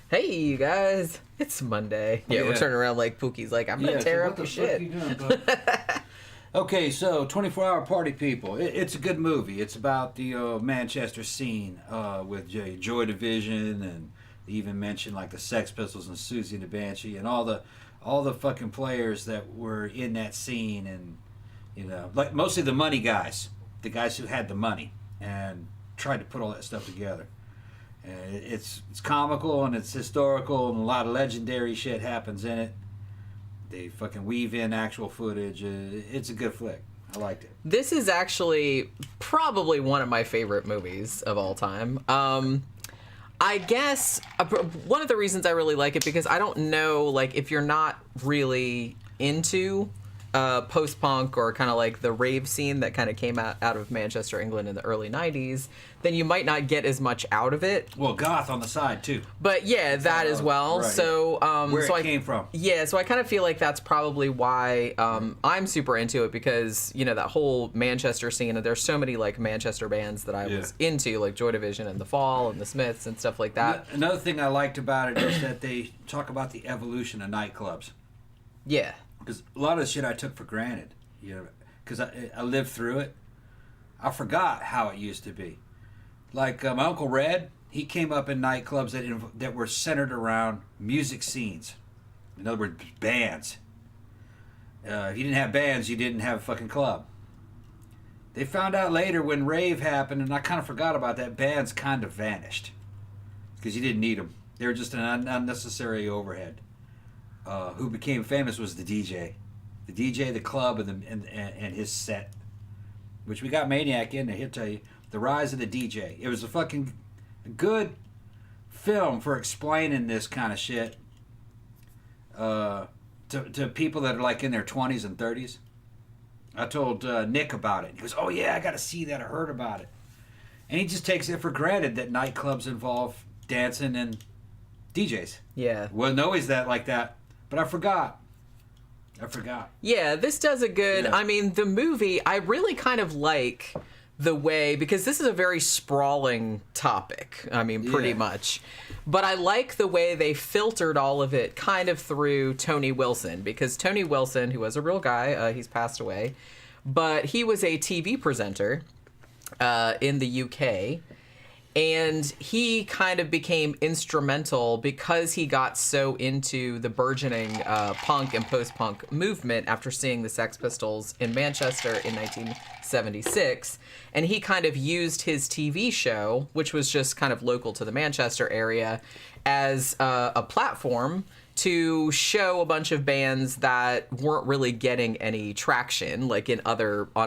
Hey, you guys. It's Monday. Yeah, we're turning around like Pookie's like, I'm going to tear up your shit. You doing, okay, so 24-Hour Party People. It's a good movie. It's about the Manchester scene with Joy Division, and they even mentioned like the Sex Pistols and Susie and the Banshee and all the fucking players that were in that scene, and you know, like mostly the money guys, the guys who had the money and tried to put all that stuff together. And it's comical and it's historical and a lot of legendary shit happens in it. They fucking weave in actual footage. It's a good flick. I liked it. This is actually probably one of my favorite movies of all time. I guess one of the reasons I really like it, because I don't know, like, if you're not really into post-punk or kind of like the rave scene that kind of came out of Manchester, England in the early 90s, then you might not get as much out of it. Well, goth on the side, too. But yeah, that as well. Right. So, where it came from. Yeah, so I kind of feel like that's probably why I'm super into it, because, you know, that whole Manchester scene, and there's so many, like, Manchester bands that I was into, like Joy Division and The Fall and The Smiths and stuff like that. Another thing I liked about it is that they talk about the evolution of nightclubs. Yeah. Because a lot of the shit I took for granted, you know, because I lived through it. I forgot how it used to be. Like my Uncle Red, he came up in nightclubs that were centered around music scenes. In other words, bands. If you didn't have bands, you didn't have a fucking club. They found out later when rave happened, and I kind of forgot about that, bands kind of vanished. Because you didn't need them. They were just an unnecessary overhead. Who became famous was the DJ. The DJ, the club, and his set. Which we got Maniac in there. He'll tell you. The Rise of the DJ. It was a fucking good film for explaining this kind of shit to people that are like in their 20s and 30s. I told Nick about it. He goes, oh yeah, I got to see that. I heard about it. And he just takes it for granted that nightclubs involve dancing and DJs. Yeah. Wasn't always that like that. But I forgot. Yeah, this does a good... Yeah. I mean, the movie, I really kind of like the way... Because this is a very sprawling topic. I mean, pretty much. But I like the way they filtered all of it kind of through Tony Wilson. Because Tony Wilson, who was a real guy, he's passed away. But he was a TV presenter in the UK. And he kind of became instrumental because he got so into the burgeoning punk and post-punk movement after seeing the Sex Pistols in Manchester in 1976. And he kind of used his TV show, which was just kind of local to the Manchester area, as a platform to show a bunch of bands that weren't really getting any traction, like on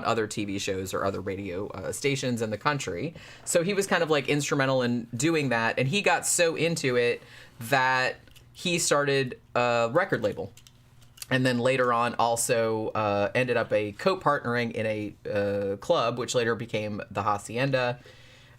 other TV shows or other radio stations in the country. So he was kind of like instrumental in doing that, and he got so into it that he started a record label. And then later on also ended up co-partnering in a club, which later became the Hacienda,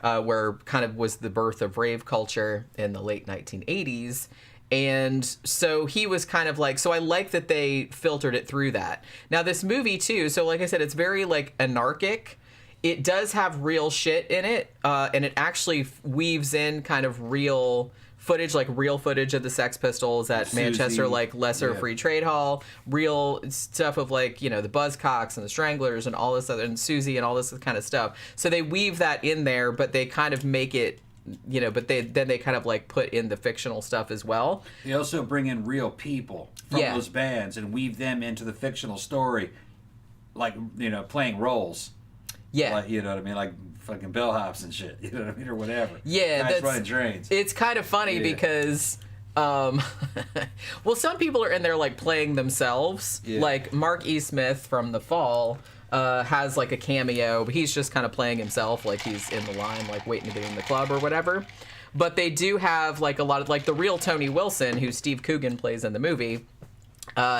where kind of was the birth of rave culture in the late 1980s. And so he was kind of like, so I like that they filtered it through that. Now this movie too, so like I said, it's very like anarchic. It does have real shit in it, and it actually weaves in kind of real footage, like real footage of the Sex Pistols at Susie, Manchester, like Lesser Free Trade Hall, real stuff of like, you know, the Buzzcocks and the Stranglers and all this other, and Susie and all this kind of stuff. So they weave that in there, but they kind of make it, you know, but they kind of like put in the fictional stuff as well. They also bring in real people from those bands and weave them into the fictional story, like, you know, playing roles. Yeah. Like, you know what I mean? Like fucking bellhops and shit, you know what I mean? Or whatever. Yeah. Guys running trains. It's kind of funny because, well, some people are in there like playing themselves. Yeah. Like Mark E. Smith from The Fall has like a cameo, but he's just kind of playing himself, like he's in the line, like waiting to get in the club or whatever. But they do have like a lot of, like the real Tony Wilson, who Steve Coogan plays in the movie.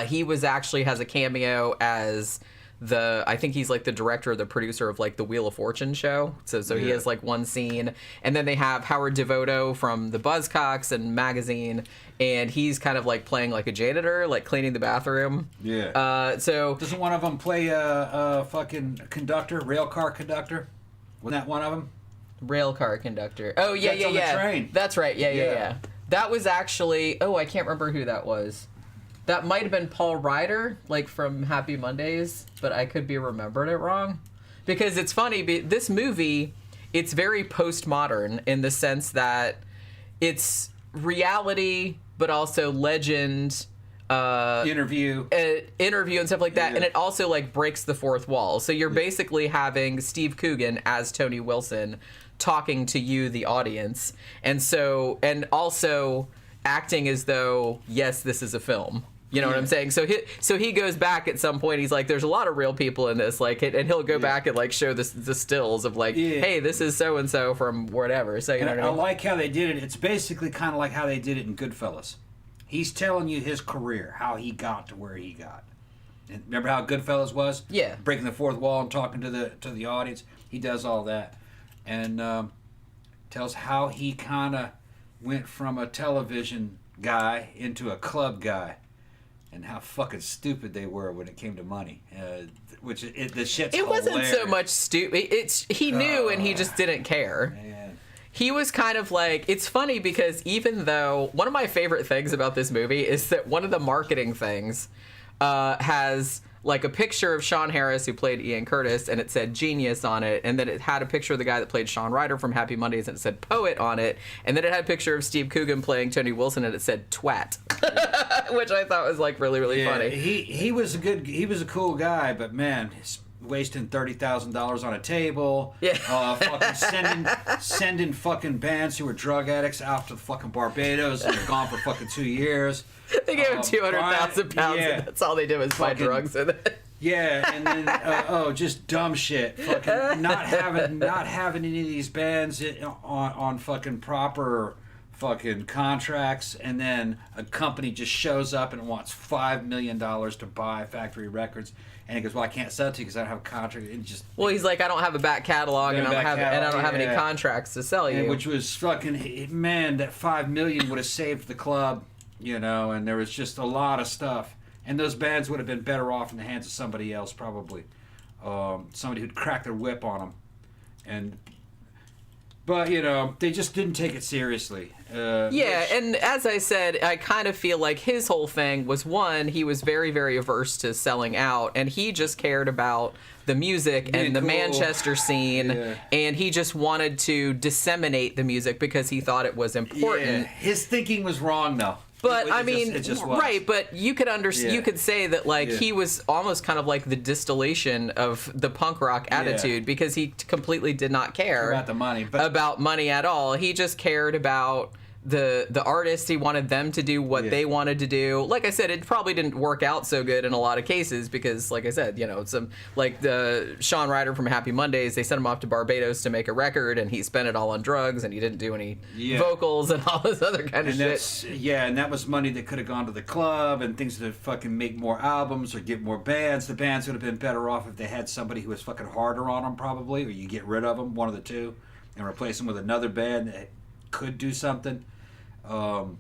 He was actually has a cameo as I think he's like the director or the producer of like the Wheel of Fortune show. So he has like one scene. And then they have Howard Devoto from the Buzzcocks and Magazine, and he's kind of like playing like a janitor, like cleaning the bathroom. Yeah. So doesn't one of them play a fucking conductor, rail car conductor? Wasn't that one of them? Rail car conductor. Oh yeah, That's on the train. That's right. Yeah. That was actually... Oh, I can't remember who that was. That might have been Paul Ryder, like from Happy Mondays, but I could be remembering it wrong. Because it's funny, this movie, it's very postmodern in the sense that it's reality, but also legend... interview and stuff like that, and it also like breaks the fourth wall. So you're basically having Steve Coogan as Tony Wilson talking to you, the audience, and also acting as though yes, this is a film. You know what I'm saying? So he goes back at some point. He's like, "There's a lot of real people in this," like, and he'll go back and like show the stills of like, "Hey, this is so and so from whatever." So you know what I mean? I like how they did it. It's basically kind of like how they did it in Goodfellas. He's telling you his career, how he got to where he got. And remember how Goodfellas was? Yeah. Breaking the fourth wall and talking to the audience. He does all that. And tells how he kind of went from a television guy into a club guy. And how fucking stupid they were when it came to money. The shit's It wasn't hilarious. so much stupid. He knew and he just didn't care. Man. He was kind of like, it's funny because even though one of my favorite things about this movie is that one of the marketing things has like a picture of Sean Harris, who played Ian Curtis, and it said genius on it, and then it had a picture of the guy that played Sean Ryder from Happy Mondays, and it said poet on it, and then it had a picture of Steve Coogan playing Tony Wilson, and it said twat, which I thought was like really, really funny. He was a cool guy, but man, wasting $30,000 on a table. Yeah. Fucking sending fucking bands who were drug addicts out to fucking Barbados, and they're gone for fucking 2 years. They gave him 200,000 pounds, and that's all they did was buy drugs with it. Yeah, and then just dumb shit. Fucking not having any of these bands on fucking proper fucking contracts, and then a company just shows up and wants $5 million to buy Factory Records, and he goes, "Well, I can't sell it to you because I don't have a contract." And just he's like, "I don't have a back catalog, and I don't have any contracts to sell you." Which was fucking, man, that $5 million would have saved the club, and there was just a lot of stuff. And those bands would have been better off in the hands of somebody else, probably. Somebody who'd crack their whip on them. But, they just didn't take it seriously. And as I said, I kind of feel like his whole thing was, one, he was very, very averse to selling out, and he just cared about the music and the Manchester scene, and he just wanted to disseminate the music because he thought it was important. Yeah. His thinking was wrong, though. But it just was. Right? But you could you could say that he was almost kind of like the distillation of the punk rock attitude because he completely did not care about the money, about money at all. He just cared about the artists. He wanted them to do what they wanted to do. Like I said, it probably didn't work out so good in a lot of cases because, like I said, some like the Sean Ryder from Happy Mondays, they sent him off to Barbados to make a record, and he spent it all on drugs, and he didn't do any vocals and all this other kind of shit. And that was money that could have gone to the club and things to fucking make more albums or get more bands. The bands would have been better off if they had somebody who was fucking harder on them, probably, or you get rid of them, one of the two, and replace them with another band that could do something. And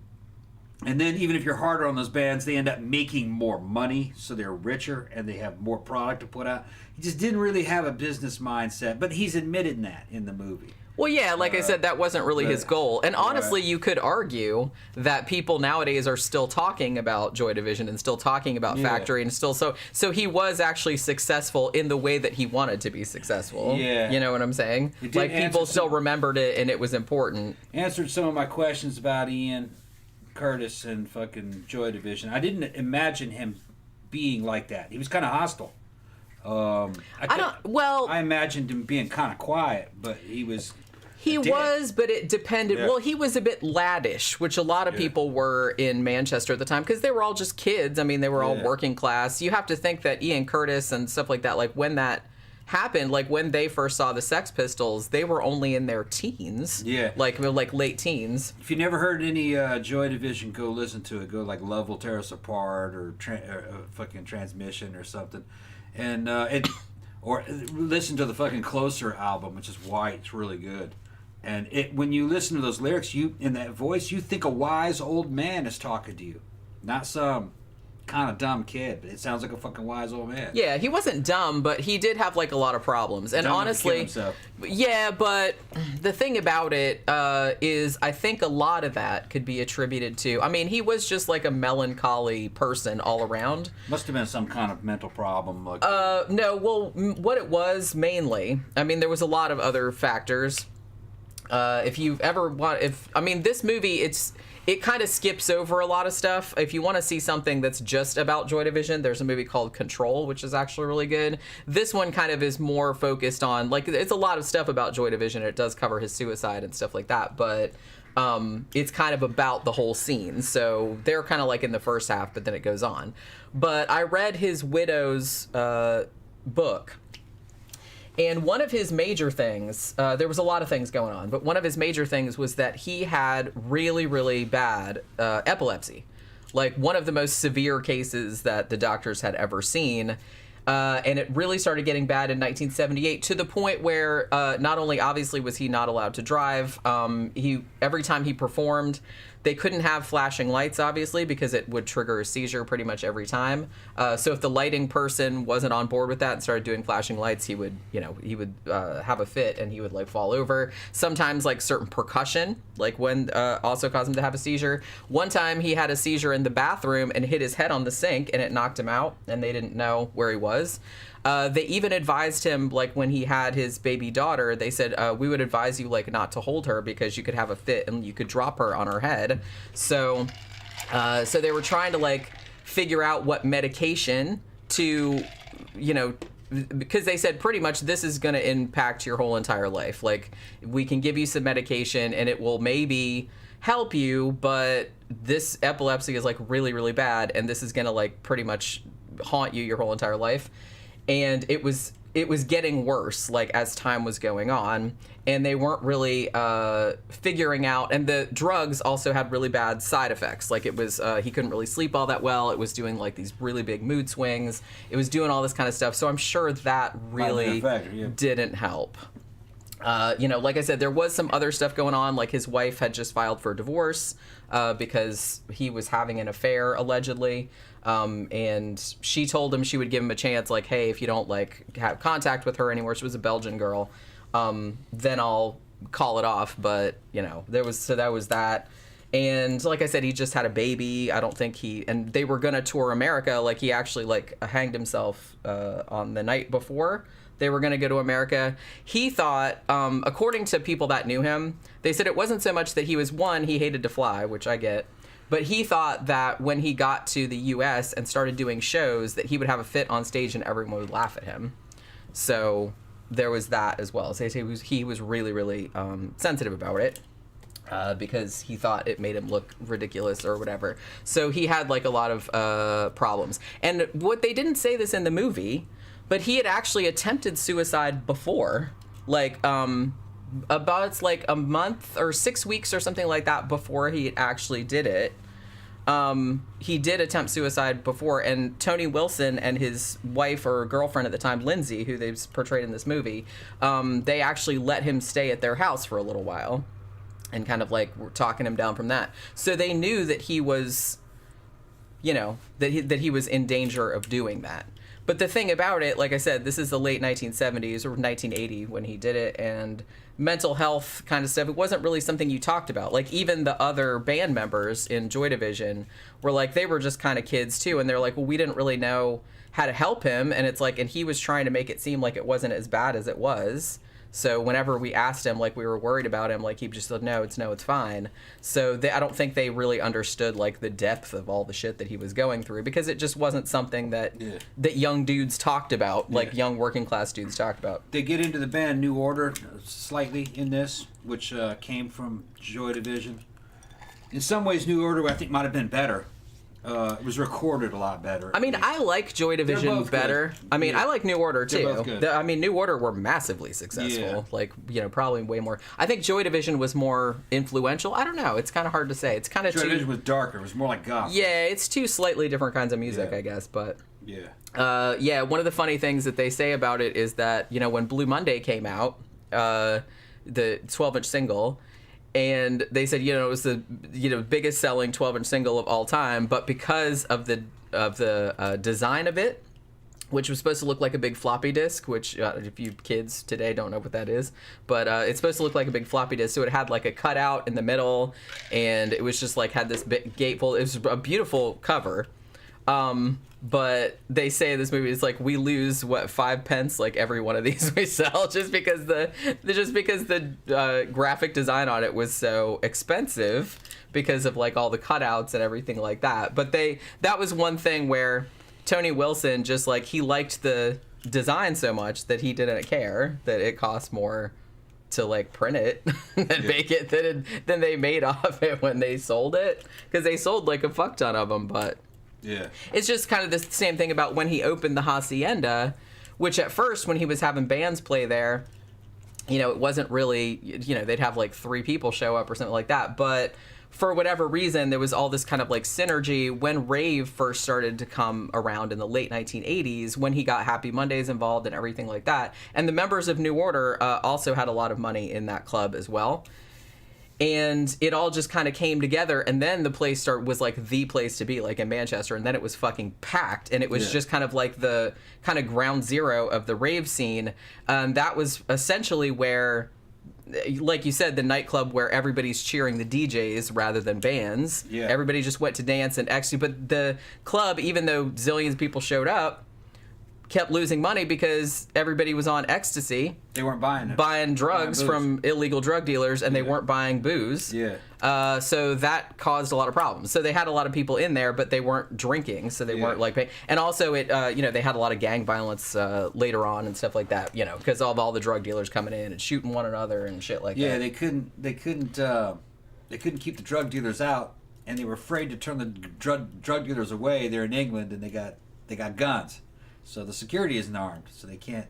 then even if you're harder on those bands, they end up making more money, so they're richer and they have more product to put out. He just didn't really have a business mindset, but he's admitted that in the movie. Well, yeah, like I said, that wasn't really his goal. And honestly, you could argue that people nowadays are still talking about Joy Division and still talking about Factory and still so he was actually successful in the way that he wanted to be successful. Yeah. You know what I'm saying? Like people still remembered it and it was important. Answered some of my questions about Ian Curtis and fucking Joy Division. I didn't imagine him being like that. He was kind of hostile. I imagined him being kind of quiet, but he was. He was, but it depended. Yeah. Well, he was a bit laddish, which a lot of people were in Manchester at the time because they were all just kids. I mean, they were all working class. You have to think that Ian Curtis and stuff like that, like when that happened, like when they first saw the Sex Pistols, they were only in their teens. Yeah. Like late teens. If you never heard any Joy Division, go listen to it. Go like Love Will Tear Us Apart or fucking Transmission or something. And or listen to the fucking Closer album, which is white. It's really good. And when you listen to those lyrics, you in that voice, you think a wise old man is talking to you, not some kind of dumb kid, but it sounds like a fucking wise old man. Yeah, he wasn't dumb, but he did have like a lot of problems. And honestly, yeah, but the thing about it is I think a lot of that could be attributed to, I mean, he was just like a melancholy person all around. Must have been some kind of mental problem. Like... No, well, what it was mainly, I mean, there was a lot of other factors. If you've ever this movie, it kind of skips over a lot of stuff. If you want to see something that's just about Joy Division, there's a movie called Control, which is actually really good. This one kind of is more focused on, like, it's a lot of stuff about Joy Division. It does cover his suicide and stuff like that, but it's kind of about the whole scene. So they're kind of like in the first half, but then it goes on. But I read his widow's book. And one of his major things, there was a lot of things going on, but one of his major things was that he had really, really bad epilepsy. Like one of the most severe cases that the doctors had ever seen. And it really started getting bad in 1978 to the point where not only obviously was he not allowed to drive, every time he performed, they couldn't have flashing lights, obviously, because it would trigger a seizure pretty much every time. So if the lighting person wasn't on board with that and started doing flashing lights, he would have a fit and he would like fall over. Sometimes like certain percussion, like when also caused him to have a seizure. One time he had a seizure in the bathroom and hit his head on the sink and it knocked him out and they didn't know where he was. They even advised him, like when he had his baby daughter, they said, we would advise you like not to hold her because you could have a fit and you could drop her on her head. So they were trying to like figure out what medication to, because they said pretty much this is going to impact your whole entire life. Like we can give you some medication and it will maybe help you, but this epilepsy is like really, really bad. And this is going to like pretty much haunt you your whole entire life. And it was getting worse, like, as time was going on, and they weren't really figuring out, and the drugs also had really bad side effects. Like, it was, he couldn't really sleep all that well, it was doing, like, these really big mood swings, it was doing all this kind of stuff, so I'm sure that really didn't help. Like I said, there was some other stuff going on, like his wife had just filed for divorce because he was having an affair, allegedly. And she told him she would give him a chance, like, hey, if you don't like have contact with her anymore, she was a Belgian girl, then I'll call it off. But that was that. And like I said, he just had a baby. I don't think and they were gonna tour America. Like he actually like hanged himself on the night before they were going to go to America. He thought, according to people that knew him, they said it wasn't so much that he hated to fly, which I get. But he thought that when he got to the U.S. and started doing shows, that he would have a fit on stage and everyone would laugh at him. So there was that as well. So he was really, really sensitive about it because he thought it made him look ridiculous or whatever. So he had like a lot of problems. And what they didn't say this in the movie, but he had actually attempted suicide before, like about like a month or 6 weeks or something like that before he actually did it. He did attempt suicide before, and Tony Wilson and his wife or girlfriend at the time, Lindsay, who they've portrayed in this movie, they actually let him stay at their house for a little while and kind of like were talking him down from that. So they knew that he was, that he was in danger of doing that. But the thing about it, like I said, this is the late 1970s or 1980 when he did it, and mental health kind of stuff, it wasn't really something you talked about. Like, even the other band members in Joy Division were like, they were just kind of kids too, and they're like, well, we didn't really know how to help him, and it's like, and he was trying to make it seem like it wasn't as bad as it was. So whenever we asked him, like, we were worried about him, like, he just said, no, it's fine. So I don't think they really understood, like, the depth of all the shit that he was going through, because it just wasn't something that young dudes talked about, like young working class dudes talked about. They get into the band New Order slightly in this, which came from Joy Division. In some ways, New Order, I think, might have been better. It was recorded a lot better. I mean, I like Joy Division better. Good. I mean, I like New Order too. They're both good. New Order were massively successful. Like, probably way more. I think Joy Division was more influential. I don't know. It's kind of hard to say. It's kind of Joy Division was darker. It was more like goth. Yeah, it's two slightly different kinds of music, I guess. But one of the funny things that they say about it is that when Blue Monday came out, the 12-inch single. And they said, it was the biggest selling 12-inch single of all time, but because of the design of it, which was supposed to look like a big floppy disk, which if you kids today don't know what that is, but it's supposed to look like a big floppy disk. So it had like a cutout in the middle, and it was just like had this big gatefold. It was a beautiful cover. But they say in this movie it's like we lose 5 pence like every one of these we sell just because the graphic design on it was so expensive because of like all the cutouts and everything like that. But that was one thing where Tony Wilson just like he liked the design so much that he didn't care that it cost more to like print it and make it than they made off it when they sold it, because they sold like a fuck ton of them. But yeah, it's just kind of the same thing about when he opened the Hacienda, which at first when he was having bands play there, you know, it wasn't really, you know, they'd have like 3 people show up or something like that. But for whatever reason, there was all this kind of like synergy when rave first started to come around in the late 1980s, when he got Happy Mondays involved and everything like that. And the members of New Order also had a lot of money in that club as well. And it all just kind of came together, and then the place was like the place to be, like in Manchester, and then it was fucking packed, and it was just kind of like the kind of ground zero of the rave scene. That was essentially where, like you said, the nightclub where everybody's cheering the DJs rather than bands. Yeah. Everybody just went to dance and ecstasy, but the club, even though zillions of people showed up, kept losing money because everybody was on ecstasy. They weren't buying drugs from illegal drug dealers, and they weren't buying booze. Yeah. So that caused a lot of problems. So they had a lot of people in there, but they weren't drinking, so they weren't like paying. And also, it you know, they had a lot of gang violence later on and stuff like that. You know, because of all the drug dealers coming in and shooting one another and shit like that. Yeah, they couldn't keep the drug dealers out, and they were afraid to turn the drug dealers away. They're in England, and they got guns. So the security isn't armed, so they can't.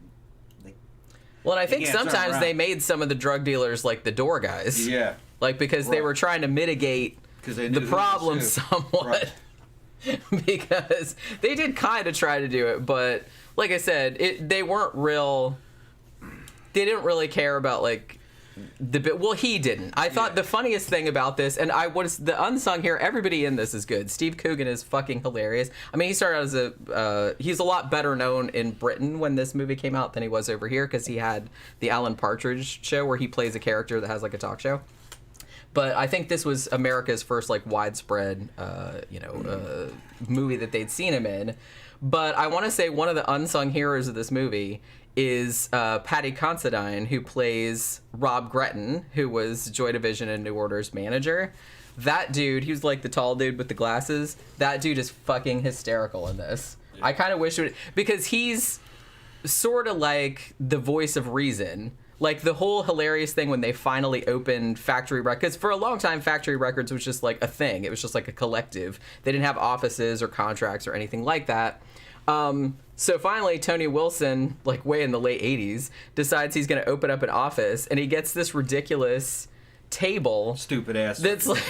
Well, and I think sometimes they made some of the drug dealers like the door guys. Yeah. Like because they were trying to mitigate the problem somewhat. Right. Because they did kind of try to do it, but like I said, they weren't real. They didn't really care about like well, he didn't. I thought the funniest thing about this, and the unsung here, everybody in this is good. Steve Coogan is fucking hilarious. I mean, he started out as he's a lot better known in Britain when this movie came out than he was over here, because he had the Alan Partridge show where he plays a character that has like a talk show. But I think this was America's first like widespread, movie that they'd seen him in. But I want to say one of the unsung heroes of this movie is Paddy Considine, who plays Rob Gretton, who was Joy Division and New Order's manager. That dude, he was like the tall dude with the glasses. That dude is fucking hysterical in this. Yeah. I kind of wish because he's sort of like the voice of reason. Like the whole hilarious thing when they finally opened Factory Records. For a long time, Factory Records was just like a thing. It was just like a collective. They didn't have offices or contracts or anything like that. So finally, Tony Wilson, like way in the late 80s, decides he's going to open up an office, and he gets this ridiculous table. Stupid ass. That's like...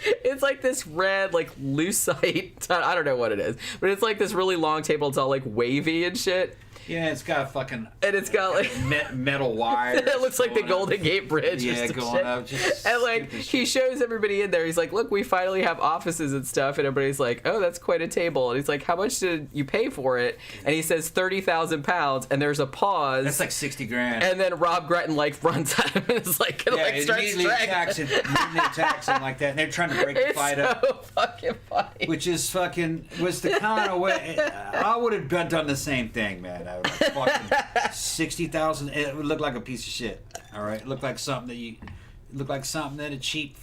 It's like this red, like, lucite... I don't know what it is. But it's like this really long table. It's all, like, wavy and shit. Yeah, it's got a fucking... And it's got, like... metal wire. It looks like the Golden Gate Bridge. Yeah, going up. Just and, like, he shows everybody in there. He's like, look, we finally have offices and stuff. And everybody's like, oh, that's quite a table. And he's like, how much did you pay for it? And he says £30,000. And there's a pause. That's like $60,000. And then Rob Gretton, like, runs at him and is like, starts immediately attacks him like that. And they're trying to break the fight up. It's so fucking funny. Which is fucking... was the kind of way... I would have done the same thing, man. I would have fucking 60,000. It would look like a piece of shit. All right, it looked like something that a cheap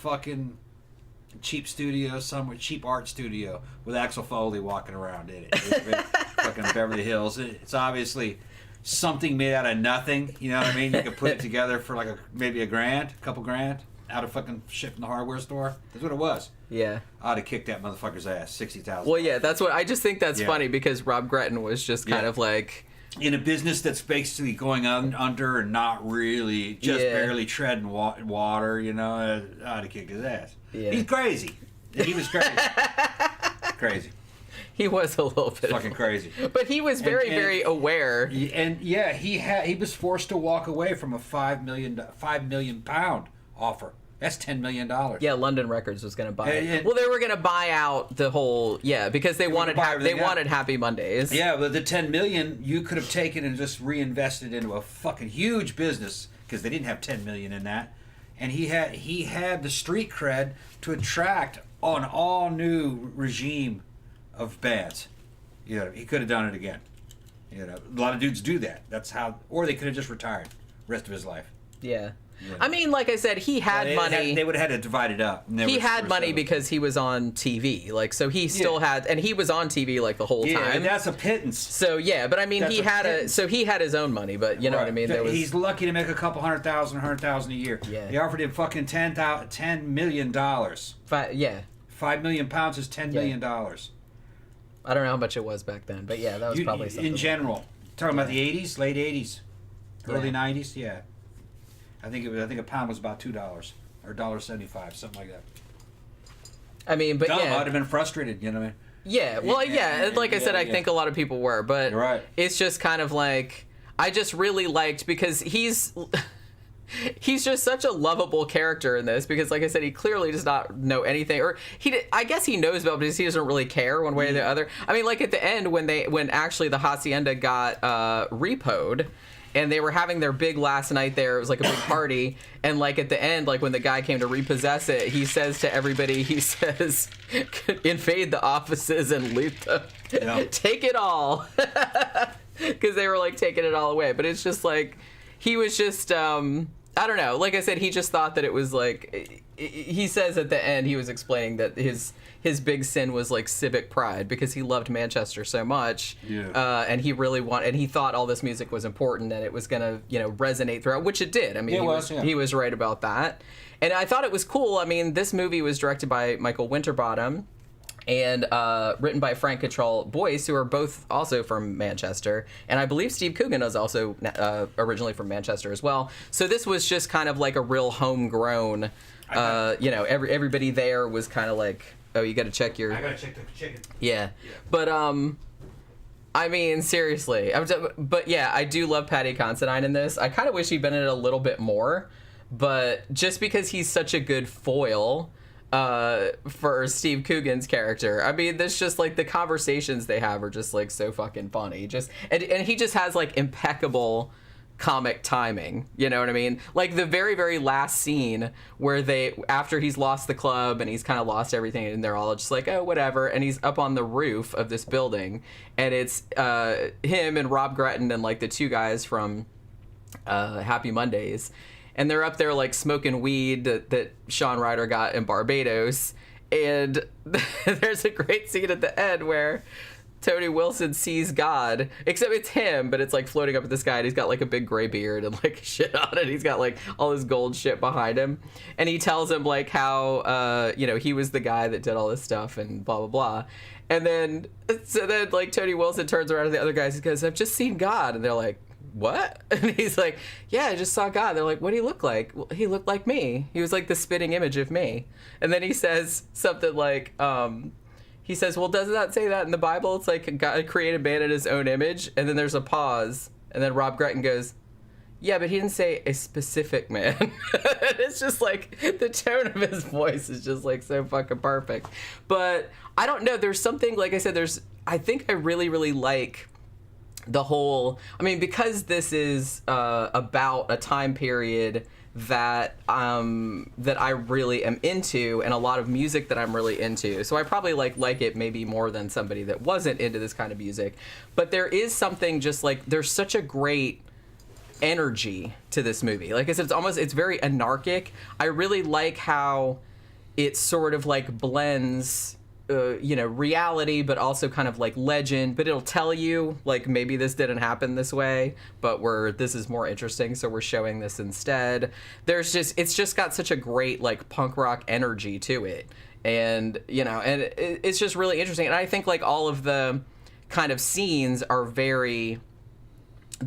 studio somewhere, cheap art studio with Axel Foley walking around in it. Fucking Beverly Hills. It's obviously something made out of nothing. You know what I mean? You could put it together for like maybe a couple grand out of fucking shit from the hardware store. That's what it was. Yeah. I'd have kicked that motherfucker's ass. 60,000. Well, yeah, that's what I just think that's funny because Rob Gretton was just kind of like. In a business that's basically going under and not really, just barely treading water, you know, I'd have kicked his ass. Yeah. He's crazy. He was crazy. Crazy. He was a little bit fucking crazy. But he was very aware. And yeah, he was forced to walk away from a £5 million offer That's $10 million. Yeah, London Records was going to buy it. Well, they were going to buy out the whole, because they wanted Happy Mondays. Yeah, but the $10 million you could have taken and just reinvested into a fucking huge business, because they didn't have $10 million in that. And he had the street cred to attract an all new regime of bands. He could have done it again. A lot of dudes do that. That's how, or they could have just retired the rest of his life. Yeah. I mean, like I said, he had money. They would have had to divide it up. He had money because he was on TV. Like, so he still had, and he was on TV like the whole time. Yeah, that's a pittance. So yeah, but I mean, he had his own money, but you know what I mean? He's lucky to make a couple $100,000 a year. Yeah. They offered him fucking $10 million. Yeah. 5 million pounds is $10 million. I don't know how much it was back then, but yeah, that was probably something. In general. Talking about the 80s, late 80s, early 90s, yeah. I think a pound was about $2 or $1.75, something like that. I mean, but Dumb, I'd have been frustrated, you know what I mean? Yeah, well, like I said, I think a lot of people were, but it's just kind of like, I just really liked, because he's just such a lovable character in this, because like I said, he clearly does not know anything, or I guess he knows about it, because he doesn't really care one way or the other. I mean, like at the end when actually the Hacienda got repoed, and they were having their big last night there, it was like a big party, and like at the end, like when the guy came to repossess it, he says to everybody, invade the offices and loot them. Yeah. Take it all. Because they were like taking it all away. But it's just like, he was just, I don't know, like I said, he just thought that it was like, he says at the end, he was explaining that his big sin was like civic pride, because he loved Manchester so much, and he really and he thought all this music was important and it was gonna resonate throughout, which it did. I mean, he was right about that, and I thought it was cool. I mean, this movie was directed by Michael Winterbottom and written by Frank Cottrell Boyce, who are both also from Manchester, and I believe Steve Coogan was also originally from Manchester as well. So this was just kind of like a real homegrown. Everybody there was kind of like, oh, you got to check your. I got to check the chicken. Yeah. But I mean, seriously, but yeah, I do love Paddy Considine in this. I kind of wish he'd been in it a little bit more, but just because he's such a good foil for Steve Coogan's character. I mean, there's just like the conversations they have are just like so fucking funny. And he just has like impeccable comic timing, you know what I mean? Like the very, very last scene where after he's lost the club and he's kind of lost everything, and they're all just like, oh, whatever, and he's up on the roof of this building, and it's him and Rob Gretton and like the two guys from Happy Mondays, and they're up there like smoking weed that Sean Ryder got in Barbados, and there's a great scene at the end where Tony Wilson sees God, except it's him, but it's like floating up at the sky, and he's got like a big gray beard and like shit on it. He's got like all this gold shit behind him, and he tells him like how he was the guy that did all this stuff and blah blah blah. And then like Tony Wilson turns around to the other guys and goes, I've just seen God. And they're like, what? And he's like, yeah, I just saw God. They're like, what did he look like? Well, he looked like me. He was like the spitting image of me. And then he says something like, he says, well, doesn't that say that in the Bible? It's like God created man in his own image. And then there's a pause. And then Rob Gretton goes, yeah, but he didn't say a specific man. It's just like the tone of his voice is just like so fucking perfect. But I don't know. There's something, like I said, I think I really, really like the whole, I mean, because this is about a time period that I really am into, and a lot of music that I'm really into. So I probably like it maybe more than somebody that wasn't into this kind of music. But there is something just like, there's such a great energy to this movie. Like I said, it's very anarchic. I really like how it sort of like blends reality, but also kind of like legend, but it'll tell you like maybe this didn't happen this way, but this is more interesting, so we're showing this instead. It's just got such a great like punk rock energy to it, and it's just really interesting. And I think like all of the kind of scenes are the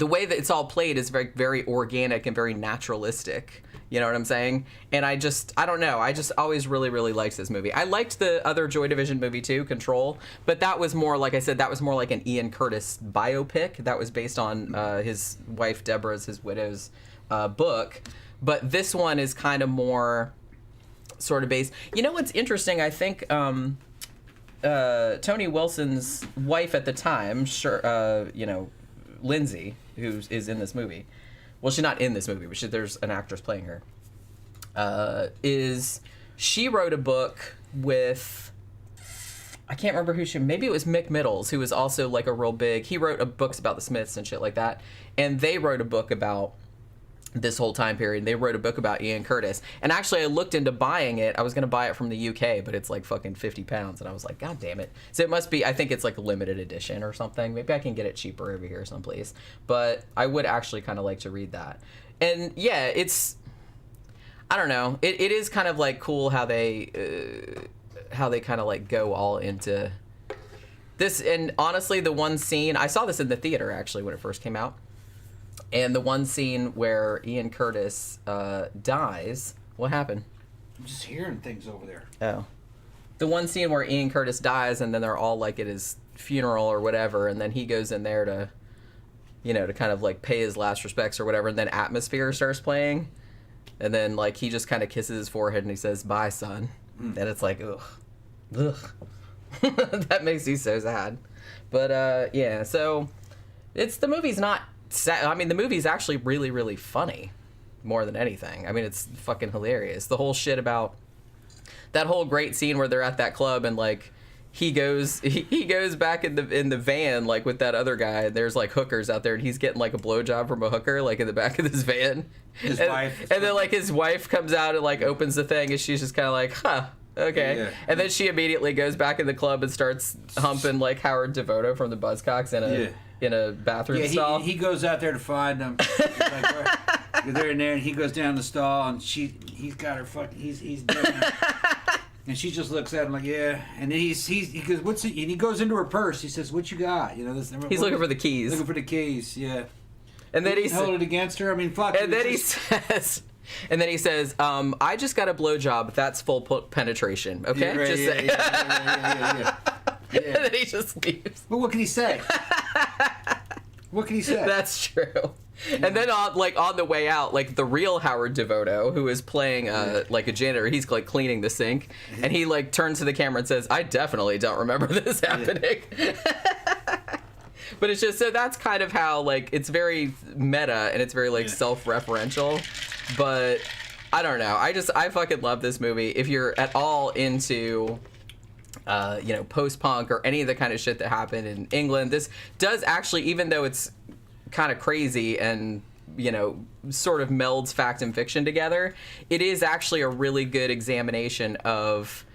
way that it's all played is very, very organic and very naturalistic. You know what I'm saying? And I don't know. I just always really, really liked this movie. I liked the other Joy Division movie too, Control, but that was more, like I said, that was more like an Ian Curtis biopic. That was based on his wife Deborah's, his widow's book. But this one is kind of more, sort of based. You know what's interesting? I think Tony Wilson's wife at the time, Lindsay, who is in this movie. Well, she's not in this movie, but there's an actress playing her. She wrote a book with, I can't remember maybe it was Mick Middles, who was also like a real big, he wrote books about the Smiths and shit like that. And they wrote a book about this whole time period. They wrote a book about Ian Curtis. And actually I looked into buying it. I was going to buy it from the UK, but it's like fucking 50 pounds. And I was like, God damn it. So it must be, I think it's like a limited edition or something. Maybe I can get it cheaper over here someplace. But I would actually kind of like to read that. And yeah, I don't know. It is kind of like cool how they kind of like go all into this. And honestly, the one scene, I saw this in the theater actually when it first came out. And the one scene where Ian Curtis dies, what happened? I'm just hearing things over there. Oh. The one scene where Ian Curtis dies and then they're all like at his funeral or whatever, and then he goes in there to, to kind of like pay his last respects or whatever, and then Atmosphere starts playing. And then like he just kind of kisses his forehead and he says, "Bye, son." And it's like, ugh. That makes you so sad. But yeah, so the movie's not sad. I mean, the movie's actually really, really funny more than anything. I mean, it's fucking hilarious. The whole shit about that whole great scene where they're at that club and like he goes back in the van like with that other guy, and there's like hookers out there and he's getting like a blowjob from a hooker like in the back of this van. His wife. And then like his wife comes out and like opens the thing and she's just kind of like, huh. Okay. Yeah. And then she immediately goes back in the club and starts humping like Howard Devoto from the Buzzcocks in a bathroom stall. He goes out there to find them. They're in there and he goes down the stall and he's got her fucking he's doing it. And she just looks at him like, yeah. And then he goes, what's it? And he goes into her purse. He says, "What you got?" He's looking for the keys. Looking for the keys. Yeah. And then he's hold it against her. I mean, fuck. And then he says, "I just got a blowjob. That's full penetration." Okay, yeah, right, just say. Yeah. And then he just leaves. Well, what can he say? What can he say? That's true. Yeah. And then on the way out, like the real Howard Devoto, who is playing like a janitor, he's like cleaning the sink, and he like turns to the camera and says, "I definitely don't remember this happening." Yeah. But it's just, so that's kind of how, like, it's very meta and it's very, like, self-referential. But I don't know. I fucking love this movie. If you're at all into, post-punk or any of the kind of shit that happened in England, this does actually, even though it's kind of crazy and, sort of melds fact and fiction together, it is actually a really good examination of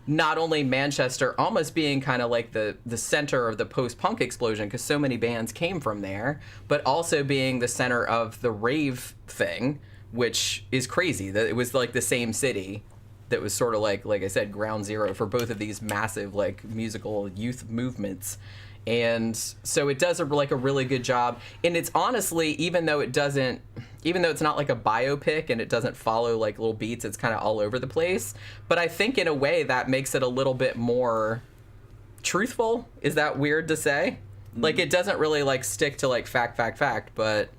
not only Manchester almost being kind of like the center of the post-punk explosion because so many bands came from there, but also being the center of the rave thing, which is crazy that it was like the same city that was sort of like I said, ground zero for both of these massive like musical youth movements. And so it does a really good job. And it's honestly, even though it's not like a biopic and it doesn't follow like little beats, it's kind of all over the place. But I think in a way that makes it a little bit more truthful. Is that weird to say? Mm-hmm. Like it doesn't really like stick to like fact, but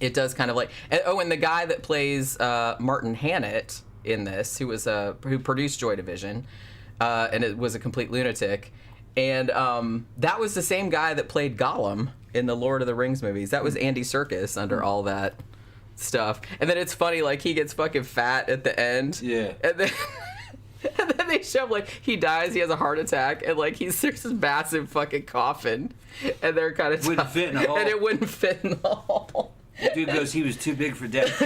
it does kind of like, and the guy that plays Martin Hannett in this, who produced Joy Division, and it was a complete lunatic. And that was the same guy that played Gollum in the Lord of the Rings movies. That was Andy Serkis under all that stuff. And then it's funny, like, he gets fucking fat at the end. Yeah. And then they show him, like, he dies, he has a heart attack, and, like, there's this massive fucking coffin. And they're kind of... Wouldn't fit in the hole. And it wouldn't fit in the hole. The dude goes, he was too big for death.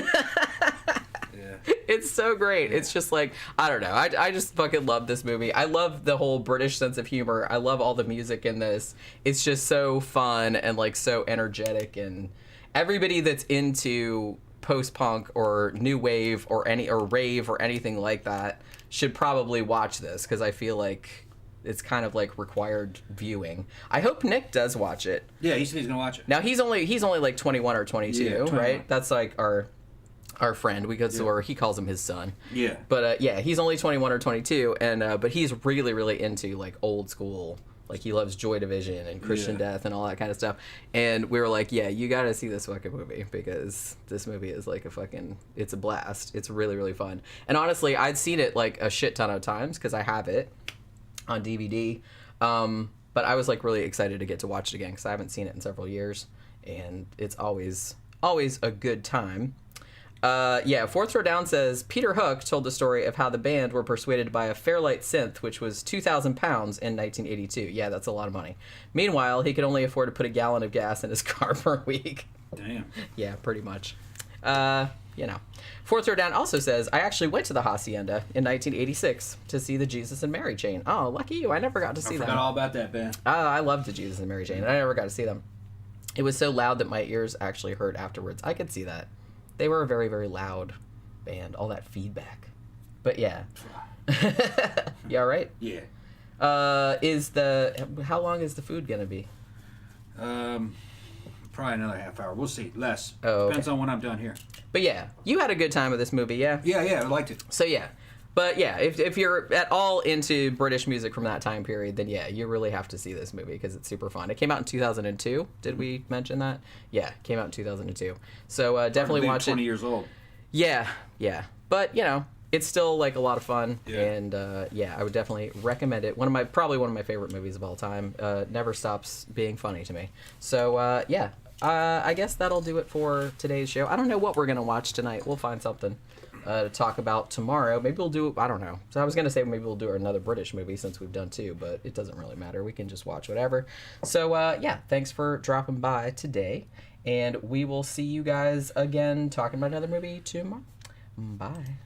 It's so great. Yeah. It's just like, I don't know. I just fucking love this movie. I love the whole British sense of humor. I love all the music in this. It's just so fun and like so energetic, and everybody that's into post-punk or new wave or rave or anything like that should probably watch this, because I feel like it's kind of like required viewing. I hope Nick does watch it. Yeah, he said he's gonna watch it. Now he's only like 21 or 22, yeah, 21. Right? That's like our friend, because or he calls him his son. Yeah. But he's only 21 or 22, and but he's really, really into like old school Like, he loves Joy Division and Christian Death and all that kind of stuff. And we were like, yeah, you got to see this fucking movie, because this movie is like it's a blast. It's really, really fun. And honestly, I'd seen it like a shit ton of times because I have it on DVD. But I was like really excited to get to watch it again because I haven't seen it in several years. And it's always a good time. Fourth Row Down says, Peter Hook told the story of how the band were persuaded by a Fairlight synth, which was £2,000 in 1982. Yeah, that's a lot of money. Meanwhile, he could only afford to put a gallon of gas in his car per week. Damn. Yeah, pretty much. Fourth Row Down also says, I actually went to the Hacienda in 1986 to see the Jesus and Mary chain. Oh, lucky you. I never got to see them. I forgot all about that band. I loved the Jesus and Mary chain, and I never got to see them. It was so loud that my ears actually hurt afterwards. I could see that. They were a very, very loud band. All that feedback. But yeah. You all right? Yeah. How long is the food gonna be? Probably another half hour. We'll see. Less. Oh, Depends on when I'm done here. But yeah, you had a good time with this movie, yeah? Yeah, I liked it. So yeah. But yeah, if you're at all into British music from that time period, then yeah, you really have to see this movie because it's super fun. It came out in 2002. Did we mention that? Yeah, it came out in 2002. So definitely watch 20 years old. Yeah. But, it's still like a lot of fun. Yeah. And I would definitely recommend it. Probably one of my favorite movies of all time. Never stops being funny to me. So I guess that'll do it for today's show. I don't know what we're going to watch tonight. We'll find something to talk about tomorrow. Maybe we'll do, I don't know. So I was going to say maybe we'll do another British movie since we've done two, but it doesn't really matter. We can just watch whatever. So thanks for dropping by today. And we will see you guys again talking about another movie tomorrow. Bye.